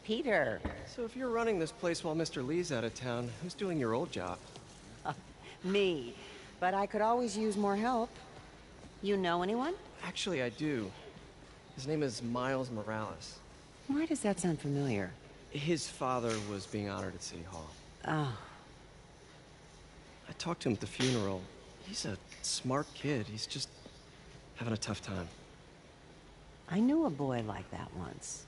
Peter. So if you're running this place while Mr. Lee's out of town, who's doing your old job? Me. But I could always use more help. You know anyone? Actually, I do. His name is Miles Morales. Why does that sound familiar? His father was being honored at City Hall. Oh. I talked to him at the funeral. He's a smart kid. He's just having a tough time. I knew a boy like that once.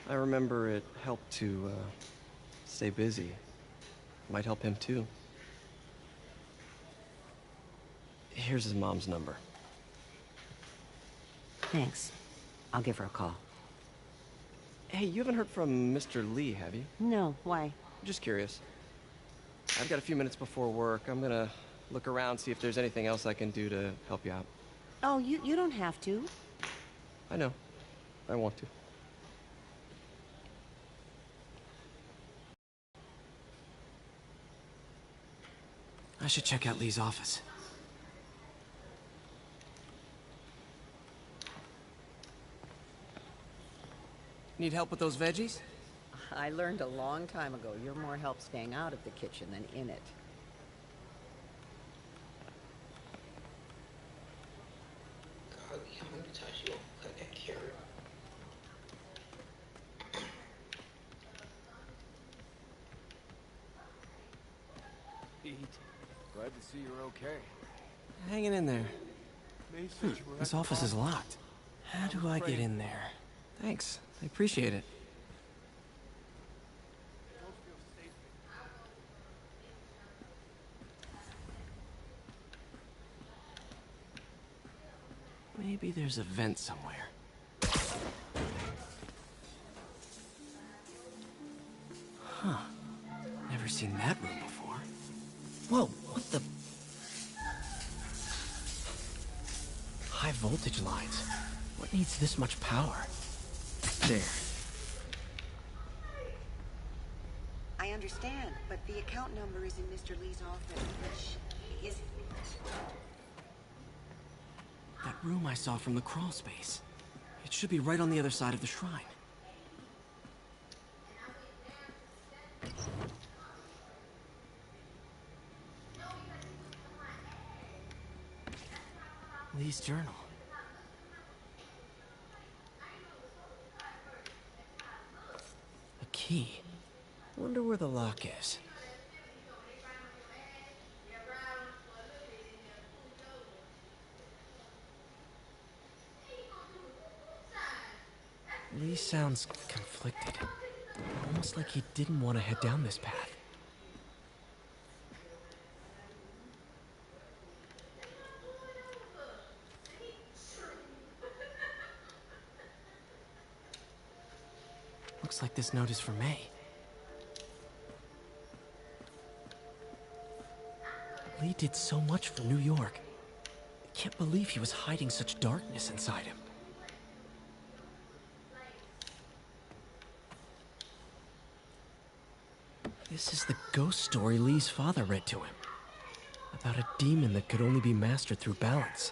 I remember it helped to, stay busy. Might help him, too. Here's his mom's number. Thanks. I'll give her a call. Hey, you haven't heard from Mr. Lee, have you? No, why? Just curious. I've got a few minutes before work. I'm gonna look around, see if there's anything else I can do to help you out. Oh, you don't have to. I know. I want to. I should check out Lee's office. Need help with those veggies? I learned a long time ago you're more help staying out of the kitchen than in it. Golly, how many times you gonna cut that carrot? Pete, glad to see you're okay. Hanging in there. This office is locked. How do I get in there? Thanks. I appreciate it. Maybe there's a vent somewhere. Huh. Never seen that room before. Whoa, what the... High voltage lines. What needs this much power? There. I understand, but the account number is in Mr. Lee's office, which is... That room I saw from the crawl space. It should be right on the other side of the shrine. Lee's journal. A key. Wonder where the lock is. Lee sounds conflicted. Almost like he didn't want to head down this path. Looks like this note is for May. Lee did so much for New York. I can't believe he was hiding such darkness inside him. This is the ghost story Lee's father read to him. About a demon that could only be mastered through balance.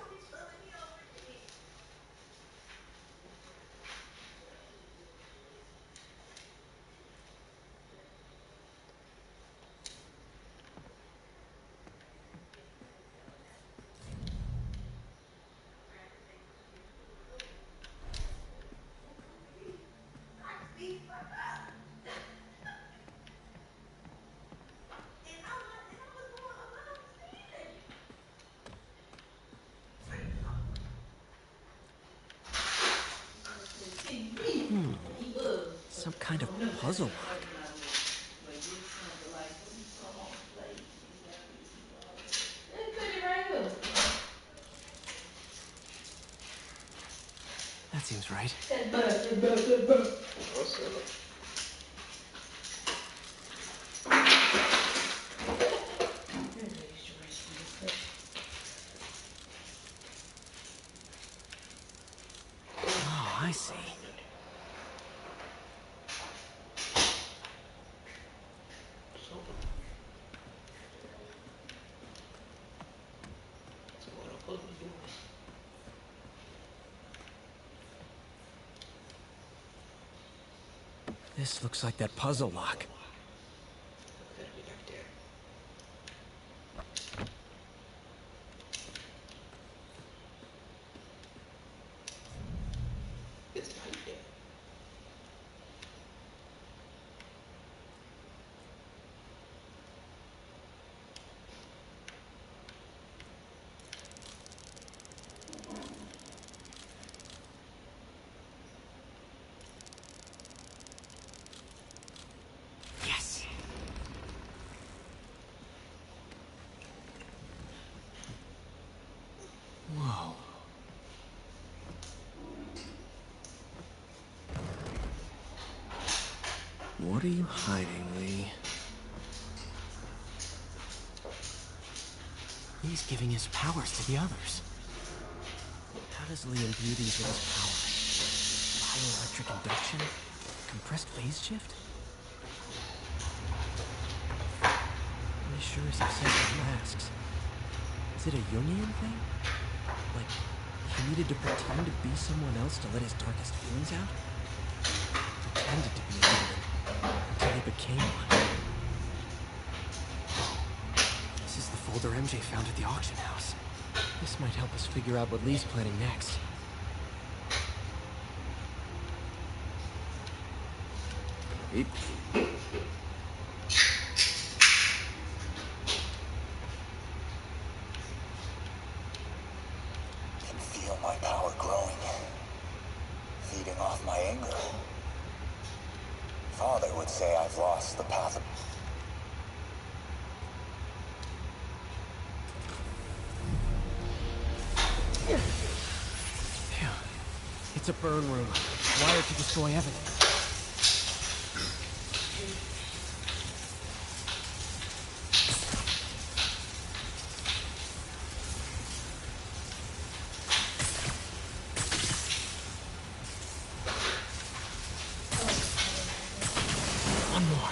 Some kind of puzzle lock. That seems right. Oh, I see. This looks like that puzzle lock. Gotta be back there. It's right there. Yes! Whoa. What are you hiding, Lee? He's giving his powers to the others. How does Lee imbue these with his power? Bioelectric induction? Compressed phase shift? He sure is obsessed with masks. Is it a Jungian thing? Like, he needed to pretend to be someone else to let his darkest feelings out? Pretended to be a human until he became one. This is the folder MJ found at the auction house. This might help us figure out what Lee's planning next. Eat. Can feel my power growing, feeding off my anger. Father would say I've lost the path of... Phew. It's a burn room, wired to destroy evidence. One more.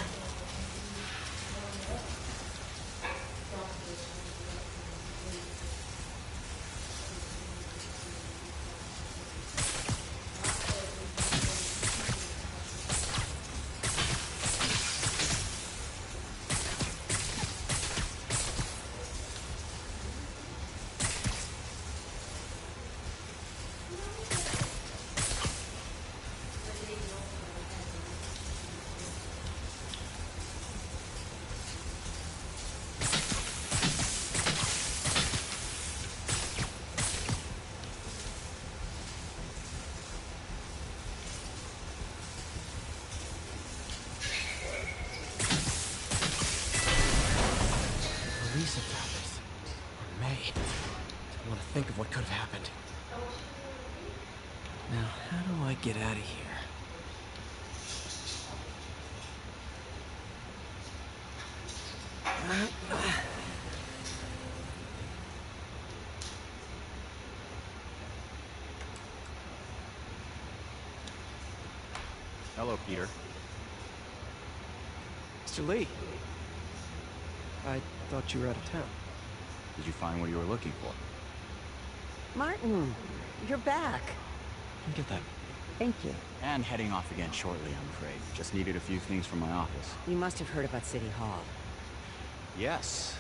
Lisa found this. Or May. Don't want to think of what could have happened. Now, how do I get out of here? Hello, Peter. Mr. Lee. I thought you were out of town. Did you find what you were looking for? Martin, you're back. Get that. Thank you. And heading off again shortly, I'm afraid. Just needed a few things from my office. You must have heard about City Hall. Yes.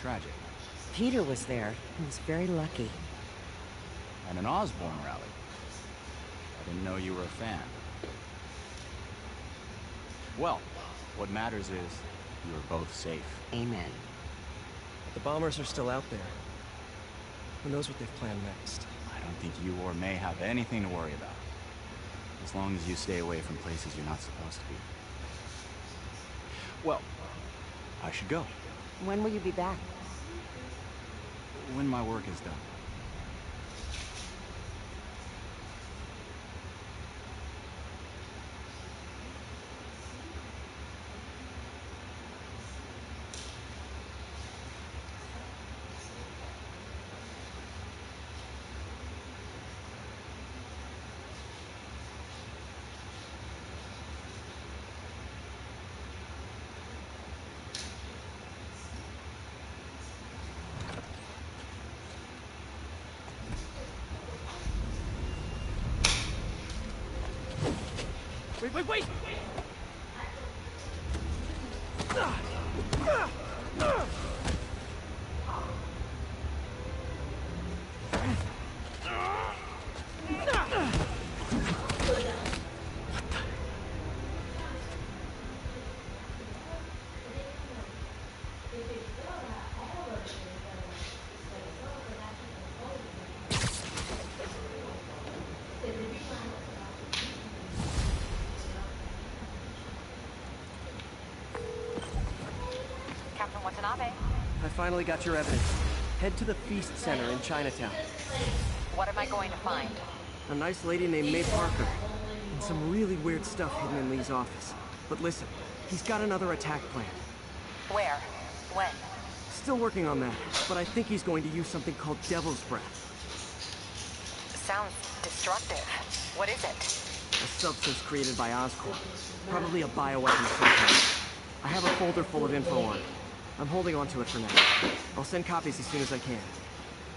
Tragic. Peter was there. He was very lucky. At an Osborn rally. I didn't know you were a fan. Well, what matters is you are both safe. Amen. The bombers are still out there. Who knows what they've planned next? I don't think you or May have anything to worry about. As long as you stay away from places you're not supposed to be. Well, I should go. When will you be back? When my work is done. Wait! Captain Watanabe, I finally got your evidence. Head to the Feast Center in Chinatown. what am I going to find? A nice lady named May Parker. And some really weird stuff hidden in Lee's office. But listen, he's got another attack planned. Where? When? Still working on that, but I think he's going to use something called Devil's Breath. Sounds destructive. What is it? A substance created by Oscorp. Probably a bioweapon of some kind. I have a folder full of info on it. I'm holding on to it for now. I'll send copies as soon as I can.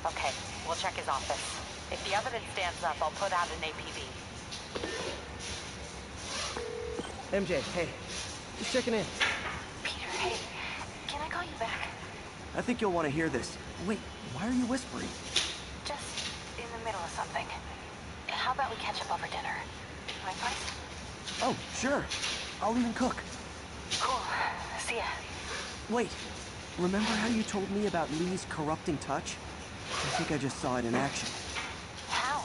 Okay, we'll check his office. If the evidence stands up, I'll put out an APB. MJ, hey. Just checking in. Peter, hey, can I call you back? I think you'll want to hear this. Wait, why are you whispering? Just in the middle of something. How about we catch up over dinner? My place? Oh, sure. I'll even cook. Cool. See ya. Wait, remember how you told me about Lee's corrupting touch? I think I just saw it in action. How?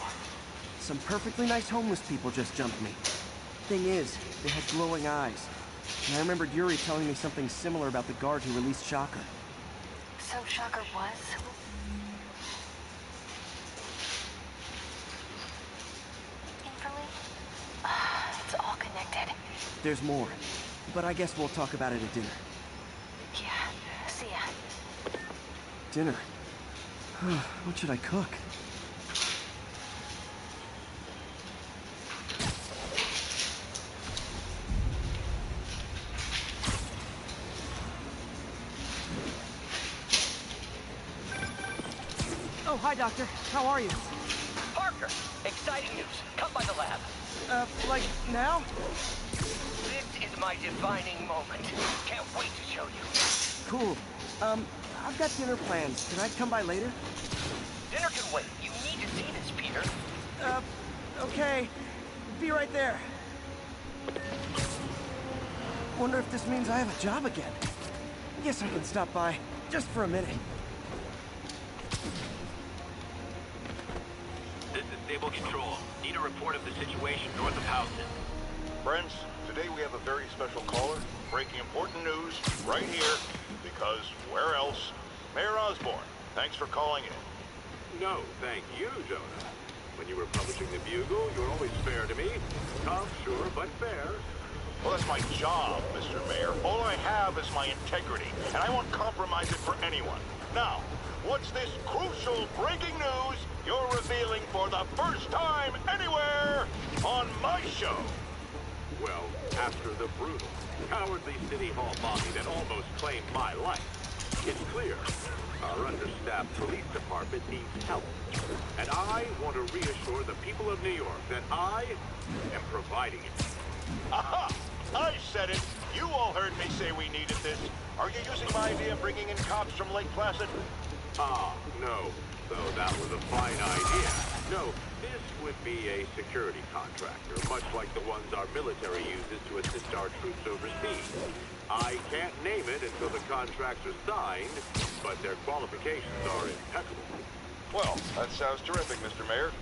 Some perfectly nice homeless people just jumped me. Thing is, they had glowing eyes. And I remembered Yuri telling me something similar about the guard who released Shocker. So Shocker was? Infernally? It's all connected. There's more, but I guess we'll talk about it at dinner. Yeah, see ya. Dinner? What should I cook? Oh, hi, Doctor. How are you? Parker, exciting news. Come by the lab. Like now? This is my defining moment. Can't wait to show you. Cool. I've got dinner plans. Can I come by later? Dinner can wait. You need to see this, Peter. Okay. Be right there. Wonder if this means I have a job again. Guess I can stop by, just for a minute. This is Stable Control. Need a report of the situation north of Houston. Friends, today we have a very special caller, breaking important news right here, because where else? Mayor Osborn, thanks for calling in. No, thank you, Jonah. When you were publishing the Bugle, you were always fair to me. Tough, sure, but fair. Well, that's my job, Mr. Mayor. All I have is my integrity, and I won't compromise it for anyone. Now, what's this crucial breaking news you're revealing for the first time anywhere on my show? Well, after the brutal, cowardly City Hall bombing that almost claimed my life, it's clear our understaffed police department needs help. And I want to reassure the people of New York that I am providing it. Aha! I said it! You all heard me say we needed this. Are you using my idea of bringing in cops from Lake Placid? Ah, no. Though that was a fine idea. No, this would be a security contractor, much like the ones our military uses to assist our troops overseas. I can't name it until the contracts are signed, but their qualifications are impeccable. Well, that sounds terrific, Mr. Mayor.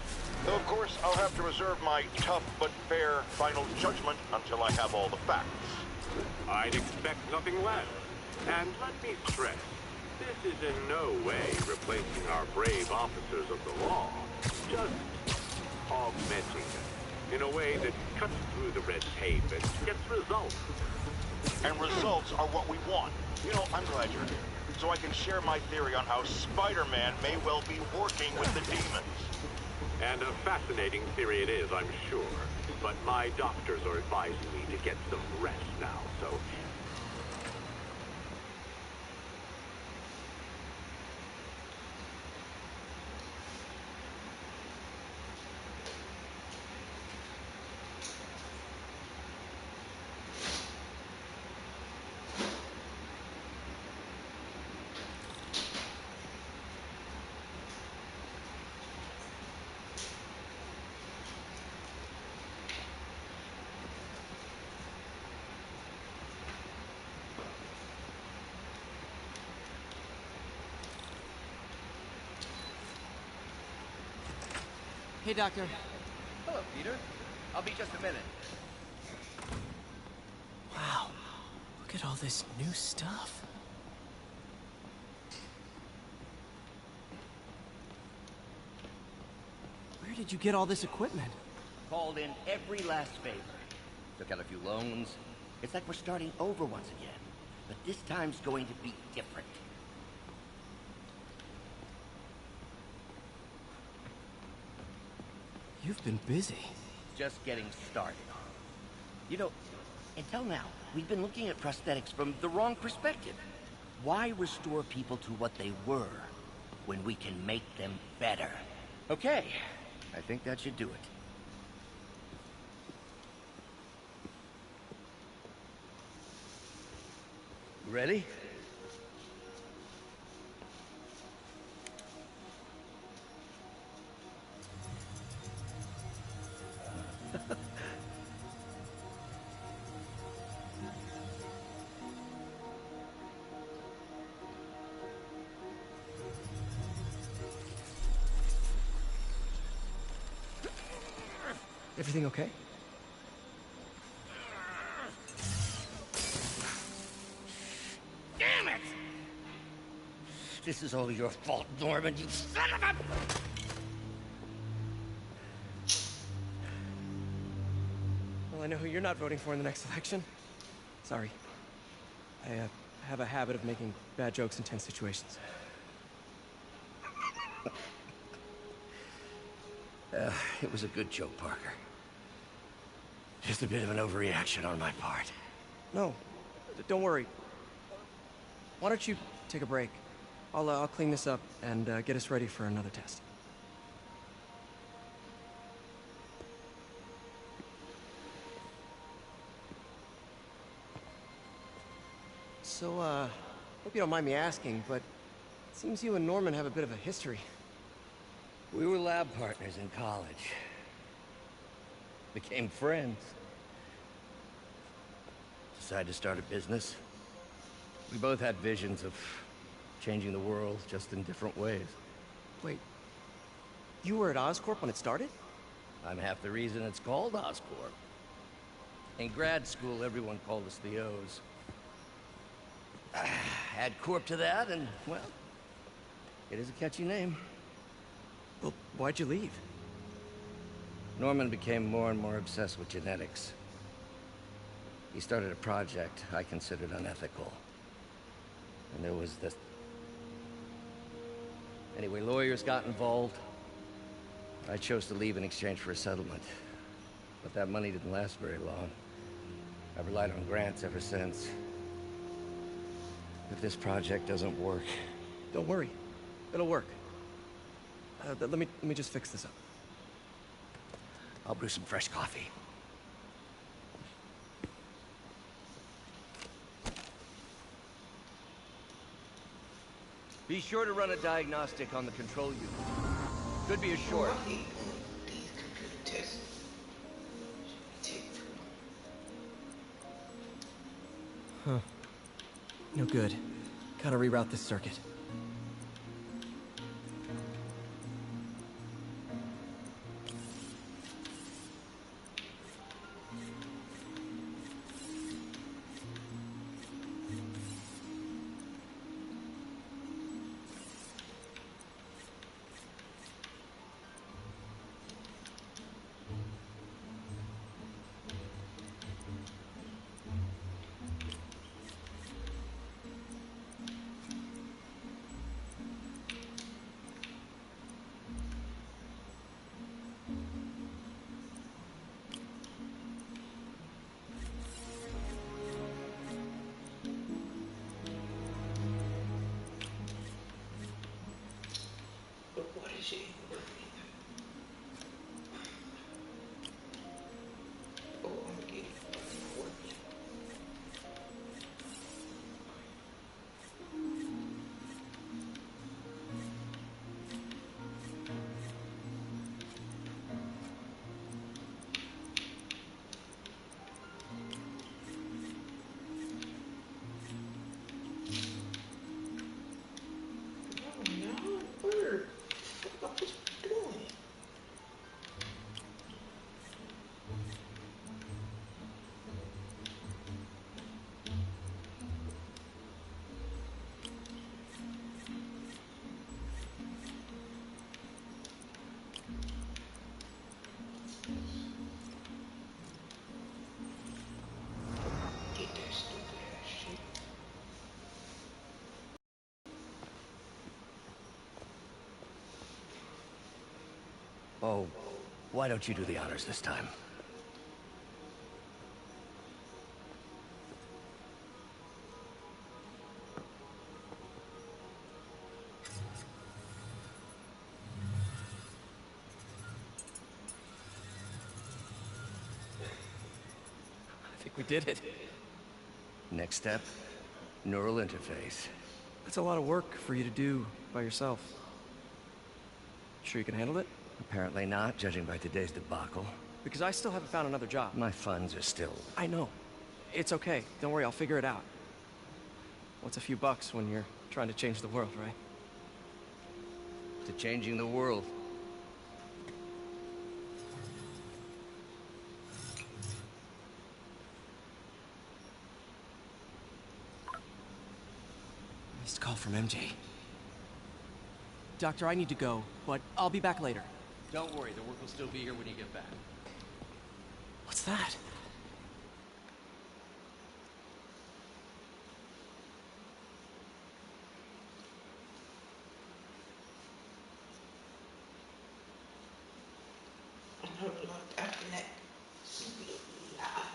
Though, of course, I'll have to reserve my tough but fair final judgment until I have all the facts. I'd expect nothing less. And let me stress, this is in no way replacing our brave officers of the law, just augmenting them in a way that cuts through the red tape and gets results. And results are what we want. You know, I'm glad you're here, so I can share my theory on how Spider-Man may well be working with the demons. And a fascinating theory it is, I'm sure. But my doctors are advising me to get some rest now, so... Hey, Doctor. Hello, Peter. I'll be just a minute. Wow. Look at all this new stuff. Where did you get all this equipment? Called in every last favor. Took out a few loans. It's like we're starting over once again. But this time's going to be different. You've been busy. Just getting started. You know, until now, we've been looking at prosthetics from the wrong perspective. Why restore people to what they were when we can make them better? Okay, I think that should do it. Ready? Everything okay? Damn it! This is all your fault, Norman, you son of a... Well, I know who you're not voting for in the next election. Sorry. I have a habit of making bad jokes in tense situations. It was a good joke, Parker. Just a bit of an overreaction on my part. No, don't worry. Why don't you take a break? I'll clean this up and get us ready for another test. So, hope you don't mind me asking, but it seems you and Norman have a bit of a history. We were lab partners in college. Became friends. Decided to start a business. We both had visions of changing the world, just in different ways. Wait, you were at Oscorp when it started? I'm half the reason it's called Oscorp. In grad school, everyone called us the O's. Add Corp to that, and, well, it is a catchy name. Well, why'd you leave? Norman became more and more obsessed with genetics. He started a project I considered unethical. And there was this... Anyway, lawyers got involved. I chose to leave in exchange for a settlement. But that money didn't last very long. I've relied on grants ever since. If this project doesn't work... Don't worry. It'll work. Let me just fix this up. I'll brew some fresh coffee. Be sure to run a diagnostic on the control unit. Could be a short. These computer tests take too long. Huh. No good. Gotta reroute this circuit. Oh, why don't you do the honors this time? I think we did it. Next step, neural interface. That's a lot of work for you to do by yourself. Sure you can handle it? Apparently not, judging by today's debacle. Because I still haven't found another job. My funds are still... I know. It's okay. Don't worry, I'll figure it out. What's a few bucks when you're trying to change the world, right? to changing the world. Missed call from MJ. Doctor, I need to go, but I'll be back later. Don't worry, the work will still be here when you get back. What's that? I know the look after that. She be alive.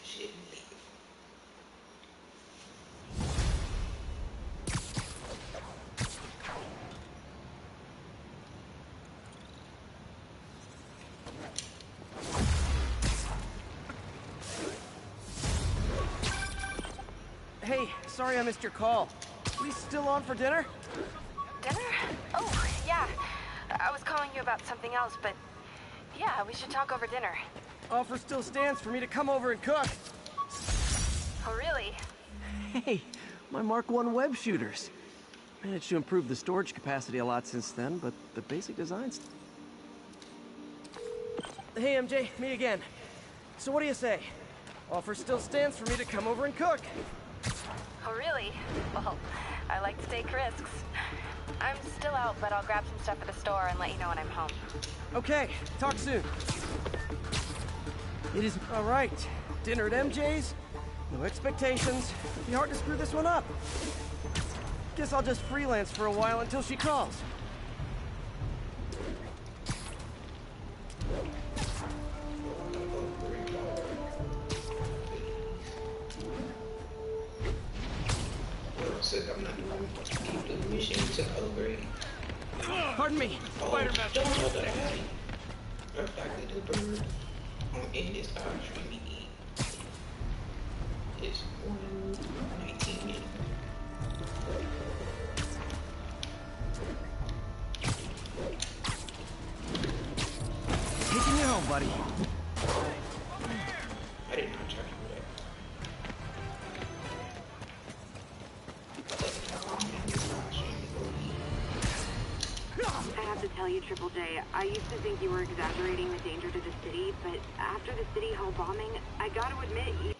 She didn't leave. Hey, sorry I missed your call. We still on for dinner? Dinner? Oh, yeah. I was calling you about something else, but yeah, we should talk over dinner. Offer still stands for me to come over and cook. Oh, really? Hey, my Mark I web shooters. Managed to improve the storage capacity a lot since then, but the basic designs... Hey, MJ, me again. So what do you say? Offer still stands for me to come over and cook. Oh, really? Well, I like to take risks. I'm still out, but I'll grab some stuff at the store and let you know when I'm home. Okay, talk soon. It is all right. Dinner at MJ's. No expectations. Be hard to screw this one up. Guess I'll just freelance for a while until she calls. I'm not doing keep the mission to upgrade. Pardon me. Spider-Man. Don't know that I have perfected the bird in this country. It's 119. Taking you home, buddy. I did not try to do that. I have to tell you, Triple J, I used to think you were exaggerating the danger to the city, but after the City Hall bombing, I gotta admit, you